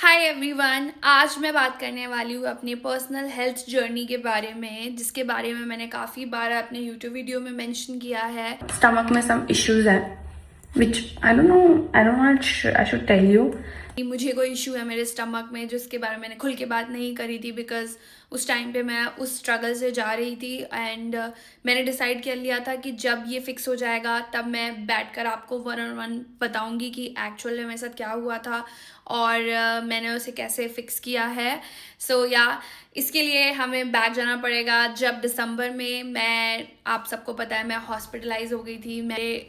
Hi everyone, आज मैं बात करने वाली हूँ अपनी पर्सनल हेल्थ जर्नी के बारे में, जिसके बारे में मैंने काफ़ी बार अपने यूट्यूब वीडियो में मेंशन किया है। Stomach में some issues है, which I don't know, I don't know I should tell you. मुझे कोई इशू है मेरे स्टमक में जिसके बारे में मैंने खुल के बात नहीं करी थी, बिकॉज उस टाइम पे मैं उस स्ट्रगल से जा रही थी एंड मैंने डिसाइड कर लिया था कि जब ये फिक्स हो जाएगा तब मैं बैठकर आपको 1 on 1 बताऊंगी कि एक्चुअल में मेरे साथ क्या हुआ था और मैंने उसे कैसे फिक्स किया है। सो इसके लिए हमें बैक जाना पड़ेगा। जब दिसंबर में मैं, आप सबको पता है, मैं हॉस्पिटलाइज हो गई थी। मैं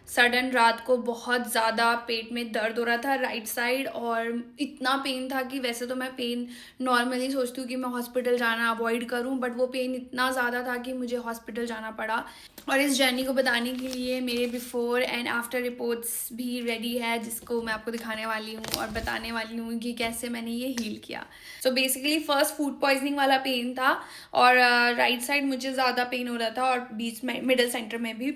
सडन रात को बहुत ज़्यादा पेट में दर्द हो रहा था राइट साइड, और इतना पेन था कि वैसे तो मैं पेन नॉर्मली सोचती हूँ कि मैं हॉस्पिटल जाना अवॉइड करूँ, बट वो पेन इतना ज़्यादा था कि मुझे हॉस्पिटल जाना पड़ा। और इस जर्नी को बताने के लिए मेरे बिफोर एंड आफ्टर रिपोर्ट्स भी रेडी है, जिसको मैं आपको दिखाने वाली हूँ और बताने वाली हूँ कि कैसे मैंने ये हील किया। So basically first food poisoning वाला पेन था, और राइट साइड मुझे ज़्यादा पेन हो रहा था और बीच में मिडिल सेंटर में भी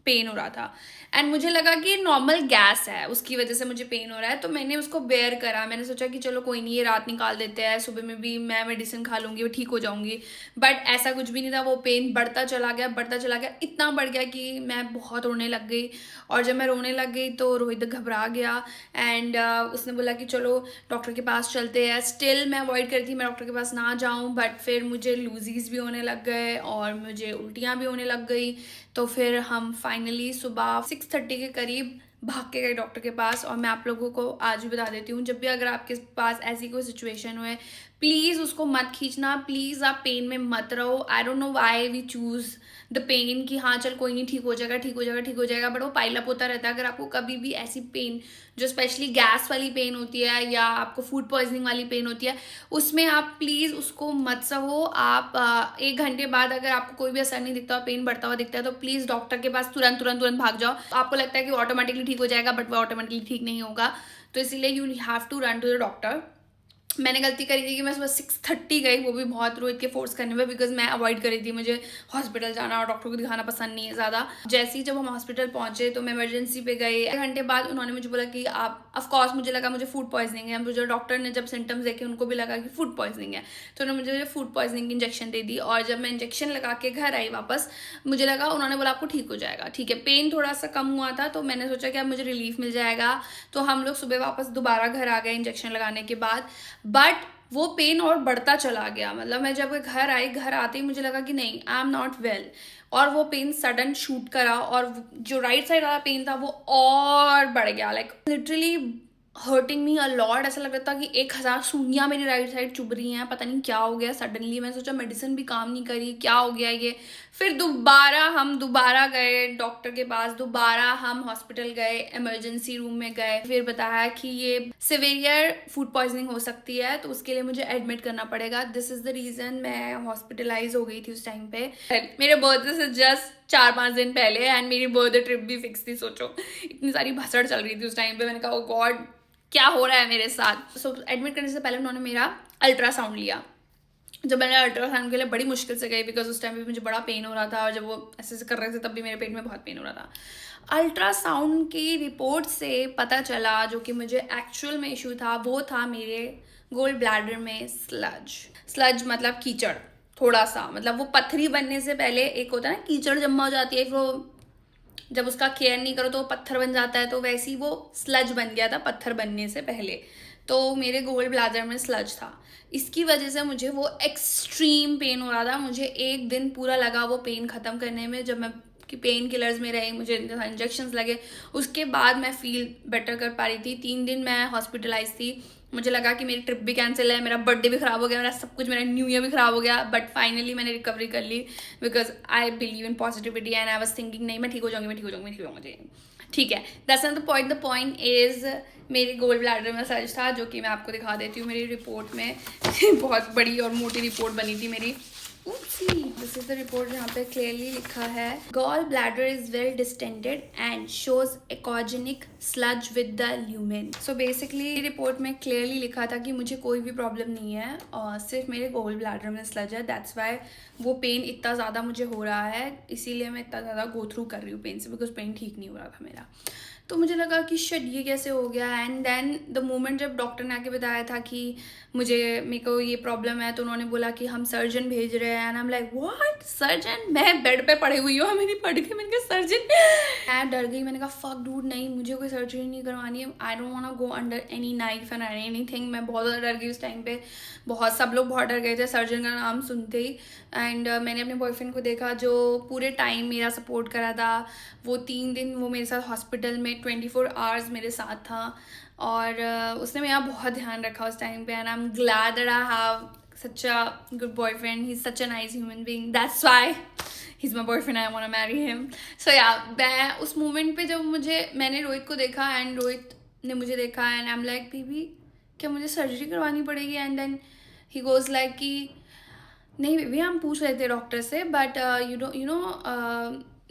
पेन हो रहा था। एंड मुझे लगा कि नॉर्मल गैस है, उसकी वजह से मुझे पेन हो रहा है, तो मैंने उसको बेयर करा। मैंने सोचा कि चलो कोई नहीं, ये रात निकाल देते हैं, सुबह में भी मैं मेडिसिन खा लूँगी, वो ठीक हो जाऊँगी। बट ऐसा कुछ भी नहीं था। वो पेन बढ़ता चला गया, इतना बढ़ गया कि मैं बहुत रोने लग गई। और जब मैं रोने लग गई तो रोहित घबरा गया एंड उसने बोला कि चलो डॉक्टर के पास चलते हैं। स्टिल मैं अवॉइड करती थी मैं डॉक्टर के पास ना जाऊँ, बट फिर मुझे लूजीज भी होने लग गए और मुझे उल्टियाँ भी होने लग गई। तो फिर हम फाइनली सुबह 6:30 के करीब भाग के गए डॉक्टर के पास। और मैं आप लोगों को आज भी बता देती हूँ, जब भी अगर आपके पास ऐसी कोई सिचुएशन हुए, प्लीज़ उसको मत खींचना। प्लीज़ आप पेन में मत रहो। I don't know why we choose the pain कि हाँ चल कोई नहीं, ठीक हो जाएगा, ठीक हो जाएगा, ठीक हो जाएगा, बट वो पाइल अप होता रहता है। अगर आपको कभी भी ऐसी पेन, जो स्पेशली गैस वाली पेन होती है या आपको फूड पॉइजनिंग वाली पेन होती है, उसमें आप प्लीज़ उसको मत सहो। आप 1 घंटे बाद अगर आपको कोई भी असर नहीं दिखता, पेन बढ़ता हुआ दिखता है, तो प्लीज़ डॉक्टर के पास तुरंत तुरंत तुरंत भाग जाओ। आपको लगता है कि ऑटोमेटिकली ठीक हो जाएगा, बट वो ऑटोमेटिकली ठीक नहीं होगा। तो इसीलिए you have to run to the doctor. मैंने गलती करी थी कि मैं सुबह 6:30 गई, वो भी बहुत रोहित के फोर्स करने में, बिकॉज मैं अवॉइड करी थी। मुझे हॉस्पिटल जाना और डॉक्टर को दिखाना पसंद नहीं है ज़्यादा। जैसे ही जब हम हॉस्पिटल पहुंचे तो मैं इमरजेंसी पे गई। 1 घंटे बाद उन्होंने मुझे बोला कि आप, ऑफकोर्स मुझे लगा मुझे फूड पॉइजनिंग है। मुझे डॉक्टर ने जब सिम्टम्स देखे उनको भी लगा कि फूड पॉइजनिंग है, तो उन्होंने मुझे फूड पॉइजनिंग की इंजेक्शन दे दी। और जब मैं इंजेक्शन लगा के घर आई वापस, मुझे लगा, उन्होंने बोला आपको ठीक हो जाएगा। ठीक है, पेन थोड़ा सा कम हुआ था, तो मैंने सोचा कि अब मुझे रिलीफ मिल जाएगा। तो हम लोग सुबह वापस दोबारा घर आ गए इंजेक्शन लगाने के बाद। बट वो पेन और बढ़ता चला गया। मतलब मैं जब घर आई, घर आते ही मुझे लगा कि नहीं, आई एम नॉट वेल। और वो पेन सडन शूट करा, और जो राइट साइड वाला पेन था वो और बढ़ गया, like literally hurting me a lot. ऐसा लग रहा था कि 1000 सुइयां मेरी राइट साइड चुभ रही हैं। पता नहीं क्या हो गया सडनली। मैं सोचा मेडिसिन भी काम नहीं करी, क्या हो गया ये। फिर हम दोबारा गए डॉक्टर के पास, दोबारा हम हॉस्पिटल गए, इमरजेंसी रूम में गए। फिर बताया कि ये सिवियर फूड पॉइजनिंग हो सकती है, तो उसके लिए मुझे एडमिट करना पड़ेगा। दिस इज द रीजन मैं हॉस्पिटलाइज हो गई थी उस टाइम पे। मेरे बर्थडे से जस्ट 4-5 दिन पहले, एंड मेरी बर्थडे ट्रिप भी फिक्स थी। सोचो, इतनी सारी भसड़ चल रही थी उस टाइम पे। मैंने कहा ओ गॉड, क्या हो रहा है मेरे साथ। सो एडमिट करने से पहले उन्होंने मेरा अल्ट्रासाउंड लिया। जब मैंने अल्ट्रासाउंड के लिए बड़ी मुश्किल से गई, बिकॉज उस टाइम पे मुझे बड़ा पेन हो रहा था, और जब वो ऐसे ऐसे कर रहे थे तब भी मेरे पेट में बहुत पेन हो रहा था। अल्ट्रासाउंड की रिपोर्ट से पता चला जो कि मुझे एक्चुअल में इशू था, वो था मेरे गोल ब्लैडर में स्लज मतलब कीचड़। थोड़ा सा, मतलब वो पत्थरी बनने से पहले एक होता है ना, कीचड़ जमा हो जाती है, फिर वो जब उसका केयर नहीं करो तो वो पत्थर बन जाता है। तो वैसे ही वो स्लज बन गया था पत्थर बनने से पहले। तो मेरे गोल ब्लैडर में स्लज था। इसकी वजह से मुझे वो एक्सट्रीम पेन हो रहा था। मुझे 1 दिन पूरा लगा वो पेन ख़त्म करने में। जब मैं कि पेन किलर्स में रही, मुझे इंजेक्शंस लगे, उसके बाद मैं फील बेटर कर पा रही थी। 3 दिन मैं हॉस्पिटलाइज थी। मुझे लगा कि मेरी ट्रिप भी कैंसिल है, मेरा बर्थडे भी ख़राब हो गया, मेरा सब कुछ, मेरा न्यू ईयर भी ख़राब हो गया। बट फाइनली मैंने रिकवरी कर ली, because I believe in positivity and I was thinking नहीं, मैं ठीक हो जाऊँगी, मैं ठीक हो जाऊँगी, मैं ठीक हो जाऊँगी। ठीक है, that's not the point. The point is मेरी गोल्ड ब्लैडर में सर्ज था, जो कि मैं आपको दिखा देती हूँ मेरी रिपोर्ट में। बहुत बड़ी और मोटी रिपोर्ट बनी थी मेरी। दिस इज द रिपोर्ट, जहाँ पे क्लियरली लिखा है gall bladder is well distended and shows echogenic sludge with the lumen. So basically report में क्लियरली लिखा था कि मुझे कोई भी प्रॉब्लम नहीं है, और सिर्फ मेरे गोल ब्लैडर में स्लज है। दैट्स वाई वो पेन इतना ज़्यादा मुझे हो रहा है, इसीलिए मैं इतना ज़्यादा गो थ्रू कर रही हूँ पेन से, बिकॉज पेन ठीक नहीं हो रहा था मेरा। तो मुझे लगा कि शिट ये कैसे हो गया। एंड देन द मोमेंट जब डॉक्टर ने आके बताया था कि मेरे को ये प्रॉब्लम है, तो उन्होंने बोला कि हम सर्जन भेज रहे हैं। And I am like what surgeon? मैं बेड पे पड़ी हुई हूँ, मेरी पड़ गई, मैंने कहा सर्जन। मैं डर गई, मैंने कहा फक डूड, नहीं मुझे कोई सर्जरी नहीं करवानी है, I don't want to go under any knife and anything. मैं बहुत ज़्यादा डर गई उस टाइम पे, सब लोग बहुत डर गए थे सर्जन का नाम सुनते ही। एंड मैंने अपने बॉयफ्रेंड को देखा जो पूरे टाइम मेरा सपोर्ट करा था। वो 3 दिन वो मेरे साथ हॉस्पिटल में 24 आवर्स मेरे साथ था, और उसने मेरा बहुत ध्यान रखा उस टाइम पे। And I am glad that I have such a good boyfriend. He's such a nice human being. That's why he's my boyfriend. I want to marry him. So yeah, मैं उस मोमेंट पे जब मैंने रोहित को देखा and Rohit ने मुझे देखा, and I am like baby क्या मुझे सर्जरी करवानी पड़ेगी? And then he goes like कि नहीं बेबी, हम पूछ रहे थे डॉक्टर से, बट यू नो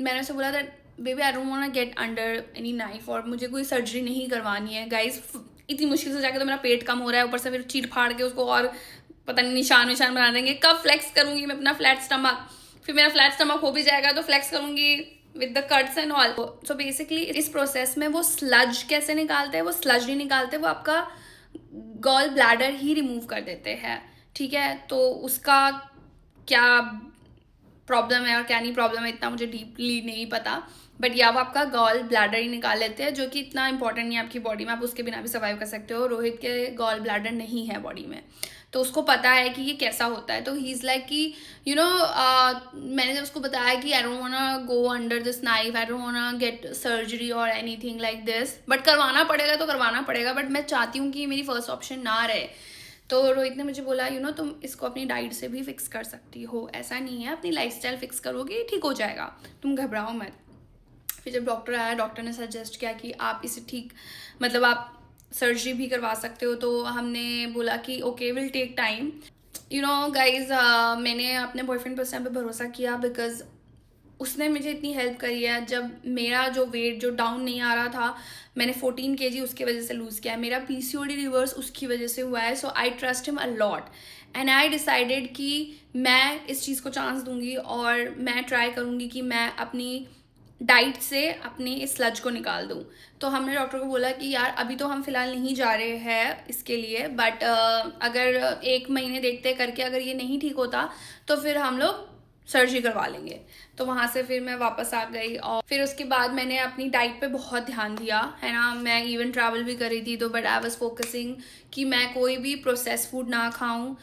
मैंने उसे बोला that baby I don't want to get under any knife, और मुझे कोई सर्जरी नहीं करवानी है। गाइस इतनी मुश्किल से जाके तो मेरा पेट कम हो रहा है, ऊपर से फिर चीर फाड़ के उसको और पता नहीं निशान बना देंगे। कब फ्लेक्स करूंगी मैं अपना फ्लैट स्टमक? फिर मेरा फ्लैट स्टमक हो भी जाएगा तो फ्लेक्स करूंगी with the cuts and all. So basically इस प्रोसेस में वो स्लज कैसे निकालते हैं? वो स्लज नहीं निकालते, वो आपका गॉल ब्लैडर ही रिमूव कर देते हैं, ठीक है? तो उसका क्या प्रॉब्लम है और क्या नहीं प्रॉब्लम है इतना मुझे डीपली नहीं पता, बट या वो आपका गॉल ब्लैडर ही निकाल लेते हैं, जो कि इतना इंपॉर्टेंट नहीं है आपकी बॉडी में, आप उसके बिना भी सर्वाइव कर सकते हो। रोहित के गॉल ब्लैडर नहीं है बॉडी में, तो उसको पता है कि ये कैसा होता है। तो ही इज़ लाइक कि मैंने जब उसको बताया कि आई don't want go under this knife, I don't want get surgery और एनीथिंग लाइक दिस, बट करवाना पड़ेगा तो करवाना पड़ेगा, बट मैं चाहती हूँ कि मेरी फर्स्ट ऑप्शन ना रहे। तो रोहित ने मुझे बोला तुम इसको अपनी डाइट से भी फिक्स कर सकती हो, ऐसा नहीं है, अपनी लाइफस्टाइल फिक्स करोगे ठीक हो जाएगा, तुम घबराओ मत। फिर जब डॉक्टर आया, डॉक्टर ने सजेस्ट किया कि आप इसे ठीक आप सर्जरी भी करवा सकते हो। तो हमने बोला कि okay will take time. Guys मैंने अपने बॉयफ्रेंड पर उस टाइम पे भरोसा किया, बिकॉज उसने मुझे इतनी हेल्प करी है। जब मेरा जो वेट जो डाउन नहीं आ रहा था, मैंने 14 kg उसकी वजह से लूज़ किया है। मेरा PCOD रिवर्स उसकी वजह से हुआ है। So I trust him a lot and I decided कि मैं इस चीज़ को चांस दूंगी और मैं ट्राई करूँगी कि मैं अपनी डाइट से अपने इस स्लज को निकाल दूँ। तो हमने डॉक्टर को बोला कि यार अभी तो हम फिलहाल नहीं जा रहे हैं इसके लिए, बट अगर 1 महीने देखते करके अगर ये नहीं ठीक होता तो फिर हम लोग सर्जरी करवा लेंगे। तो वहाँ से फिर मैं वापस आ गई, और फिर उसके बाद मैंने अपनी डाइट पे बहुत ध्यान दिया है ना। मैं इवन ट्रैवल भी कर रही थी, तो बट आई वाज फोकसिंग कि मैं कोई भी प्रोसेस फूड ना खाऊं,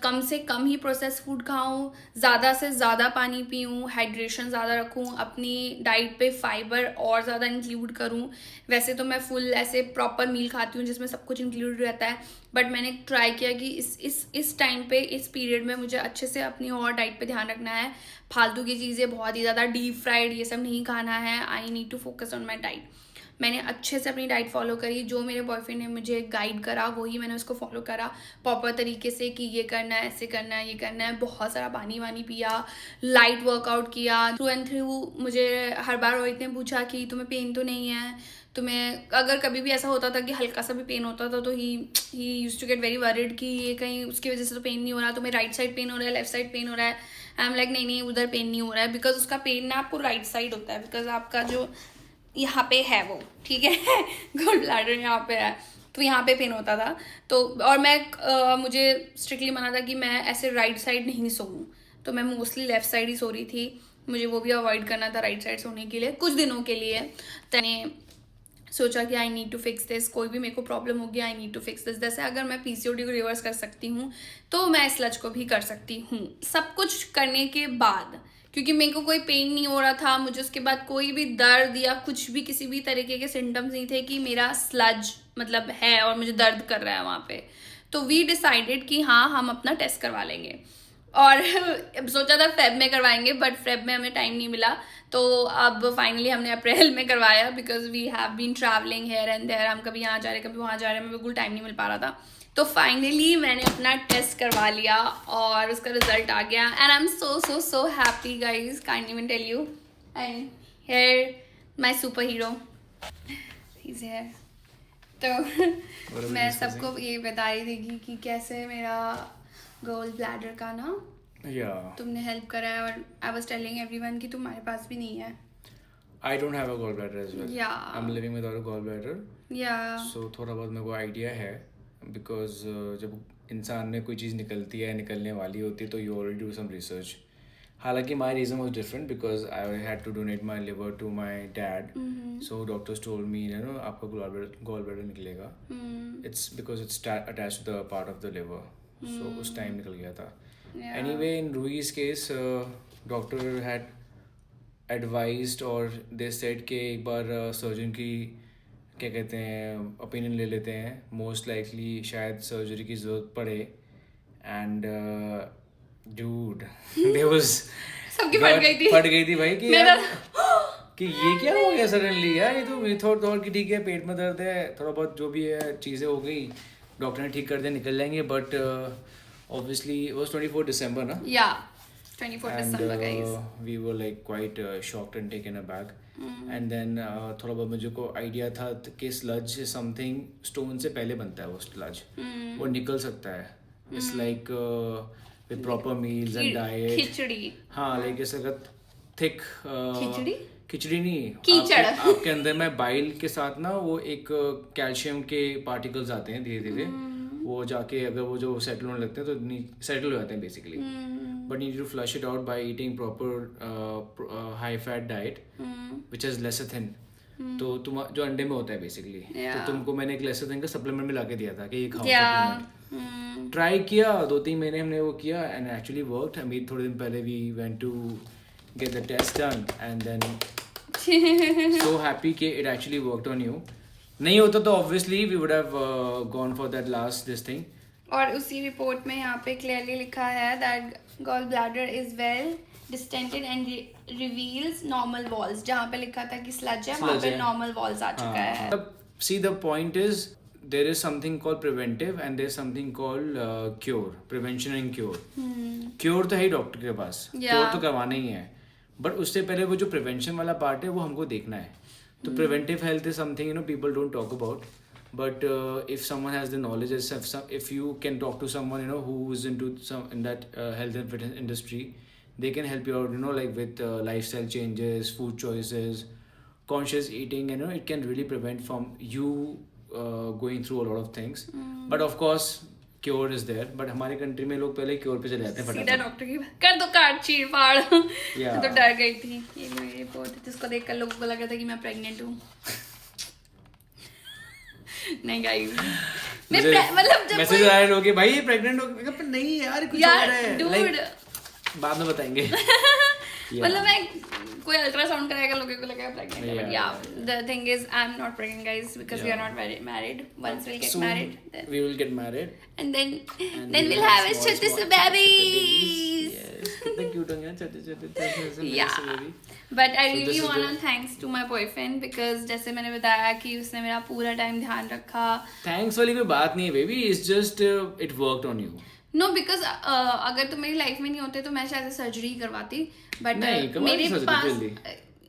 कम से कम ही प्रोसेस फूड खाऊं, ज़्यादा से ज़्यादा पानी पीऊं, हाइड्रेशन ज़्यादा रखूं, अपनी डाइट पे फाइबर और ज़्यादा इंक्लूड करूं। वैसे तो मैं फुल ऐसे प्रॉपर मील खाती हूँ जिसमें सब कुछ इंक्लूड रहता है, बट मैंने ट्राई किया कि इस टाइम पे, इस पीरियड में मुझे अच्छे से अपनी और डाइट पे ध्यान रखना है। फालतू की चीज़ें बहुत ही ज़्यादा डीप फ्राइड ये सब नहीं खाना है। I need to focus on my diet. मैंने अच्छे से अपनी डाइट फॉलो करी, जो मेरे बॉयफ्रेंड ने मुझे गाइड करा वही मैंने उसको फॉलो करा प्रॉपर तरीके से कि ये करना है, ऐसे करना है, ये करना है। बहुत सारा पानी वानी पिया, लाइट वर्कआउट किया थ्रू एंड थ्रू। मुझे हर बार रोहित ने पूछा कि तुम्हें पेन तो नहीं है, तुम्हें अगर कभी भी ऐसा होता था कि हल्का सा भी पेन होता था तो he used to get very worried कि ये कहीं उसकी वजह से तो पेन नहीं हो रहा, तुम्हें राइट साइड पेन हो रहा है, लेफ्ट साइड पेन हो रहा है। आई एम लाइक नहीं उधर पेन नहीं हो रहा है, बिकॉज उसका पेन ना आपको राइट साइड होता है, बिकॉज आपका जो यहाँ पे है वो, ठीक है, गॉल ब्लैडर यहाँ पे है, तो यहाँ पे पेन होता था। तो और मुझे स्ट्रिक्टली मना था कि मैं ऐसे राइट साइड नहीं सोऊं, तो मैं मोस्टली लेफ्ट साइड ही सो रही थी। मुझे वो भी अवॉइड करना था राइट साइड सोने के लिए कुछ दिनों के लिए। तो मैंने सोचा कि I need to fix this, कोई भी मेरे को प्रॉब्लम होगी I need to fix this. जैसे अगर मैं PCOD को रिवर्स कर सकती हूँ तो मैं इस लज को भी कर सकती हूँ। सब कुछ करने के बाद, क्योंकि मेरे को कोई पेन नहीं हो रहा था, मुझे उसके बाद कोई भी दर्द या कुछ भी किसी भी तरीके के सिम्टम्स नहीं थे कि मेरा स्लज है और मुझे दर्द कर रहा है वहाँ पे। तो वी डिसाइडेड कि हाँ हम अपना टेस्ट करवा लेंगे, और सोचा था फेब में करवाएंगे, बट फेब में हमें टाइम नहीं मिला। तो अब फाइनली हमने अप्रैल में करवाया, because we have been travelling here and there. हम कभी यहाँ जा रहे कभी वहाँ जा रहे, हमें बिल्कुल टाइम नहीं मिल पा रहा था। तो फाइनली मैंने अपना टेस्ट करवा लिया और उसका रिजल्ट आ गया, and I am so happy guys, can't even tell you. And here my super hero is here. तो मैं सबको ये बता रही थी कि कैसे मेरा गॉल ब्लैडर का तुमने हेल्प करा है, और आई वाज टेलिंग एवरीवन कि तुम्हारे पास भी नहीं है। I don't have a gallbladder as well. Yeah. I'm living without a gallbladder. Yeah. So थोड़ा बहुत मेरे को आइडिया है because जब इंसान में कोई चीज़ निकलती है निकलने वाली होती है तो you already do some research. हालांकि my reason was different because I had to donate my liver to my dad. So doctors told me आपका gallbladder निकलेगा. It's because it's attached to the part of the liver. So उस time निकल गया था. Yeah. Anyway, in Rui's case, doctor had advised और they said कि एक बार surgeon की क्या कहते हैं ओपिनियन ले लेते हैं. मोस्ट लाइकली शायद सर्जरी की ज़रूरत पड़े. एंड डूड देयर वाज सबकी फट गई थी भाई कि मेरा कि ये क्या हो गया सडनली यार. ये तो थोड़ा कि ठीक है पेट में दर्द है थोड़ा बहुत जो भी है चीज़ें हो गई डॉक्टर ने ठीक कर दिया निकल जाएंगे. But obviously it was 24 December ना. Yeah. 24 And December, guys. we were like quite shocked and taken aback. And then थोड़ा बहुत मुझे को आइडिया था कि sludge is something stone से पहले बनता है वो sludge. वो निकल सकता है. It's like with proper meals and diet. खिचड़ी. हाँ like ऐसा अगर thick खिचड़ी नहीं कीचड़. आपके अंदर में बाइल के साथ ना वो एक कैल्शियम के पार्टिकल्स आते हैं धीरे धीरे. वो जाके अगर वो जो सेटल होने लगते हैं तो सेटल हो जाते हैं basically. But you need to flush it out by eating proper high fat diet which has lecithin. तो तुम जो अंडे में होता है बेसिकली तो तुमको मैंने एक lecithin का सप्लीमेंट में लाके दिया था कि ये खाओ सप्लीमेंट. ट्राई किया 2-3 महीने हमने वो किया एंड एक्चुअली वर्कड. अभी थोड़े दिन पहले we went to get the test done and then so happy कि it actually worked on you. नहीं होता तो obviously we would have gone for that last this thing. और उसी रिपोर्ट में यहाँ पे क्लियरली लिखा है that gall bladder is well distended and reveals normal walls. जहाँ पे लिखा था कि स्लज है वहाँ पे नॉर्मल वॉल्स आ चुका है. See the point is there is something called preventive and there is something called cure. Prevention and cure. Cure तो है ही डॉक्टर के पास. Cure तो करवाना ही है. बट उससे पहले वो जो प्रिवेंशन वाला पार्ट है वो हमको देखना है. तो preventive health is something people don't talk about. But if someone has the knowledge, if you can talk to someone who is into in that health and fitness industry, they can help you out like with lifestyle changes, food choices, conscious eating. It can really prevent from you going through a lot of things. But of course cure is there. But हमारे country में लोग पहले cure पे चले जाते हैं सीधा doctor की कर दो काट चीर फाड़. Yeah. तो डर गई थी. ये मेरी रिपोर्ट है जिसको देखकर लोगों को लगा था कि मैं प्रेग्नेंट हूँ. नहीं गाइस मतलब जब मैसेज आए लोग कि भाई ये प्रेग्नेंट हो गया. नहीं यार कुछ और है डूड बाद में बताएंगे. मतलब मैं कोई अल्ट्रासाउंड कराएगा लोगों को लगेगा प्रेग्नेंट है. But yeah the thing is I am not pregnant guys because we are not married. Once will get married then we will get married and then we'll have a छोटे babies. कितना cute होंगे छोटे Yeah. But I really wanna thanks to my boyfriend because जैसे मैंने बताया कि उसने मेरा पूरा टाइम ध्यान रखा. थैंक्स वाली कोई बात नहीं है baby. It's just it worked on you. No because अगर तुम मेरी लाइफ में नहीं होते तो मैं शायद सर्जरी करवाती. बट मेरे पास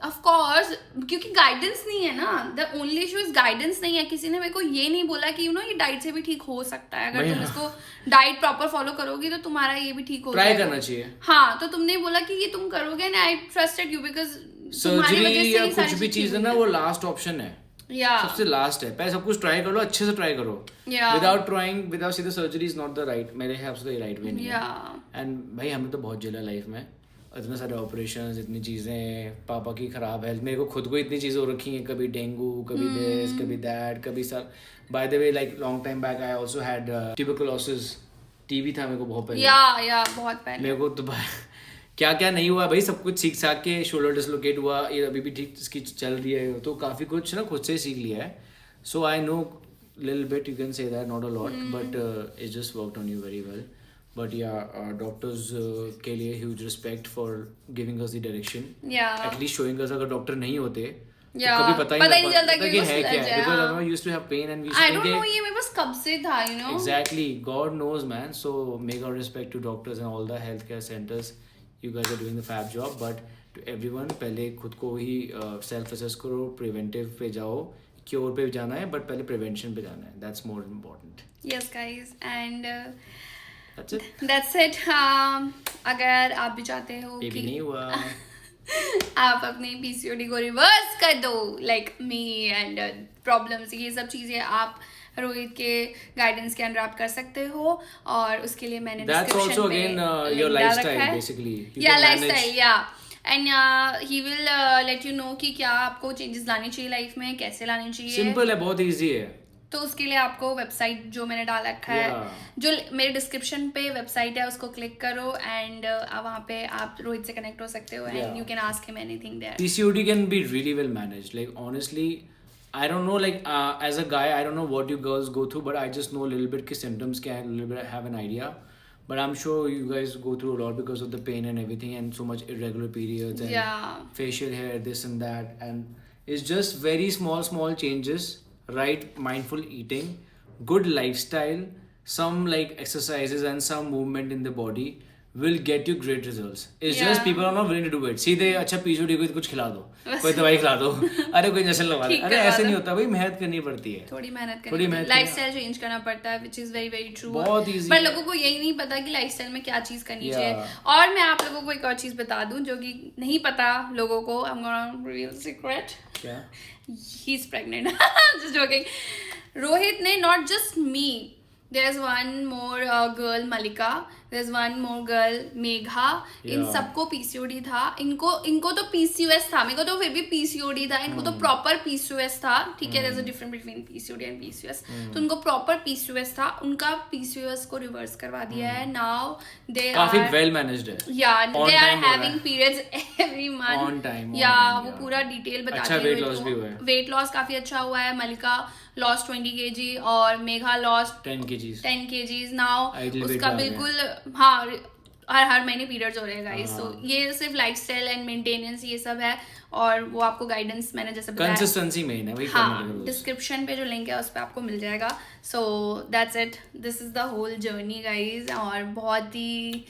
ऑफ कोर्स क्योंकि गाइडेंस नहीं है ना. The only issue is guidance नहीं है. किसी ने मेरे को ये नहीं बोला कि ये डाइट से भी ठीक हो सकता है. अगर तुम इसको डाइट प्रॉपर फॉलो करोगी तो तुम्हारा ये भी ठीक हो ट्राई करना चाहिए. हाँ तो तुमने बोला कि ये तुम करोगे and I trusted you because surgery या कुछ भी चीज है ना वो लास्ट ऑप्शन है. सबसे लास्ट है. पहले सब कुछ ट्राई कर लो अच्छे से ट्राई करो. विदाउट ट्राइंग विदाउट सीधा surgery is not the right मेरे हिसाब से तो राइट वे नहीं है. एंड भाई हमने तो बहुत झेला लाइफ में. इतने सारे ऑपरेशंस इतनी चीज़ें पापा की ख़राब हेल्थ. मेरे को खुद को इतनी चीज़ें हो रखी हैं. कभी डेंगू कभी दिस कभी दैट कभी sir. By the way like long time back I also had tuberculosis. TB था मेरे को बहुत पहले. या बहुत पहले मेरे को तो क्या क्या नहीं हुआ भाई. सब कुछ सीख साख के शोल्डर डिसलोकेट हुआ. ये अभी भी ठीक इसकी चल रही है. तो काफ़ी कुछ ना खुद से सीख लिया है. So I know little bit you can say that not a lot but it just worked on you very well. But yeah, doctors के लिए huge respect for giving us the direction. Yeah. At least showing us अगर doctor नहीं होते तो Yeah. कभी पता ही नहीं चलता कि है क्या. है. Because I used to have pain and we used I to don't think know ये मेरे पास कब से था Exactly. God knows man. So mega respect to doctors and all the healthcare centers. You guys are doing the fab job. But to everyone पहले खुद को ही self assess करो. Preventive पे जाओ. Cure पे जाना है but पहले prevention पे जाना है. That's more important. Yes guys and That's it. That's it. अगर आप भी चाहते हो Baby कि नहीं हुआ. आप अपने पीसीओडी को रिवर्स कर दो, लाइक मी एंड प्रॉब्लम्स, ये सब चीज़ें आप रोहित के गाइडेंस के अंडर आप कर सकते हो, और उसके लिए मैंने That's also डिस्क्रिप्शन again में your link डाल lifestyle रखा है। basically. You या can manage. लाइफस्टाइल, या and he will let you know कि क्या आपको चेंजेस लानी चाहिए लाइफ में, कैसे लानी चाहिए। सिंपल है, बहुत इजी है। तो उसके लिए आपको वेबसाइट जो मैंने डाल रखा है, जो मेरे डिस्क्रिप्शन पे वेबसाइट है, उसको क्लिक करो एंड वहाँ पे आप रोहित से कनेक्ट हो सकते हो and you can ask him anything there. PCOD can be really well managed. Like honestly, I don't know. Like as a guy, I don't know what you girls go through, but I just know a little bit. Ki symptoms can a little bit have an idea. But I'm sure you guys go through a lot because of the pain and everything, and so much irregular periods and facial hair, this and that, and it's just very small changes. Right, mindful eating, good lifestyle, some like exercises and some movement in the body will get you great results. It's just people are not willing to do it. सीधे अच्छा PCOD को कुछ खिला दो, कोई दवाई खिला दो, अरे कोई इंजेक्शन लगा दो, अरे ऐसे नहीं होता भाई, मेहनत करनी पड़ती है, थोड़ी मेहनत करनी पड़ती है, लाइफस्टाइल चेंज करना पड़ता है, which is very very true। बहुत easy पर लोगों को यही नहीं पता कि लाइफस्टाइल में क्या चीज करनी चाहिए। और मैं आप लोगों को एक और चीज बता दूं जो कि नहीं पता लोगों को, I'm gonna reveal a secret। क्या? He's pregnant। Just joking। Rohit ने, not just me, there's one more girl Malika, there's one more girl Megha, इन सबको PCOD था। इनको तो PCOS था, मेरे को तो फिर भी PCOD था, इनको तो प्रॉपर PCOS था, ठीक है। there's a difference between PCOD and PCOS। तो उनको प्रॉपर PCOS था, उनका PCOS को रिवर्स करवा दिया है। now they काफी are well managed है। yeah, On they are time हो रहा having है। periods every month। On time, या on time, वो yeah। पूरा डिटेल बताती अच्छा है। weight loss भी हुआ है। वेट लॉस काफी अच्छा हुआ है। मलिका लॉस्ट 20 kg और Megha lost 10 kgs। 10 kgs now. Ideal weight उसका आ गया। बिल्कुल हाँ, हर महीने पीरियड्स हो रहे हैं गाइस। तो ये सिर्फ लाइफस्टाइल एंड मेंटेनेंस ये सब है, और वो आपको गाइडेंस मैंने जैसे बताया कंसिस्टेंसी मेन है, वही करना हाँ, पड़ेगा रोज। डिस्क्रिप्शन पे जो लिंक है उस पर आपको मिल जाएगा। So that's it, this is the whole journey guys. और बहुत ही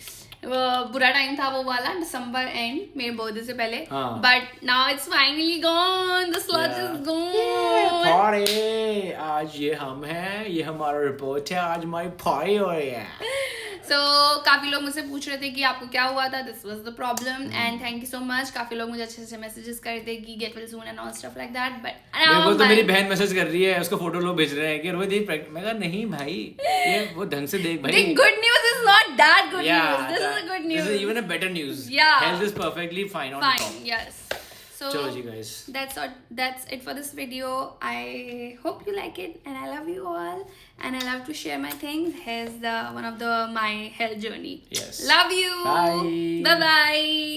बुरा टाइम था वो वाला, दिसंबर एंड, मेरे बर्थडे से पहले, but now it's finally gone, the sludge is gone. Party, आज ये हम हैं, ये हमारा रिपोर्ट है, आज हमारी पार्टी हो रही है। सो काफी लोग मुझसे पूछ रहे थे कि आपको क्या हुआ था, this was the problem, and thank you so much. काफी लोग मुझे अच्छे अच्छे मैसेजेस कर रहे थे कि get well soon and all stuff like that, but मेरे को तो मेरी बहन मैसेज कर रही है, उसको फोटो लोग भेज रहे हैं कि रोहित ये मैं कहा नहीं भाई, ये वो ढंग से देख भाई। The good news is not that good news. This is a good news. This is even a better news. Yeah. Health is perfectly fine on Fine. top. Yes. So चलो जी guys. That's it for this video. I hope you like it, and I love you all, and I love to share my things. Here's one of my health journey. Yes. Love you. Bye. Bye bye.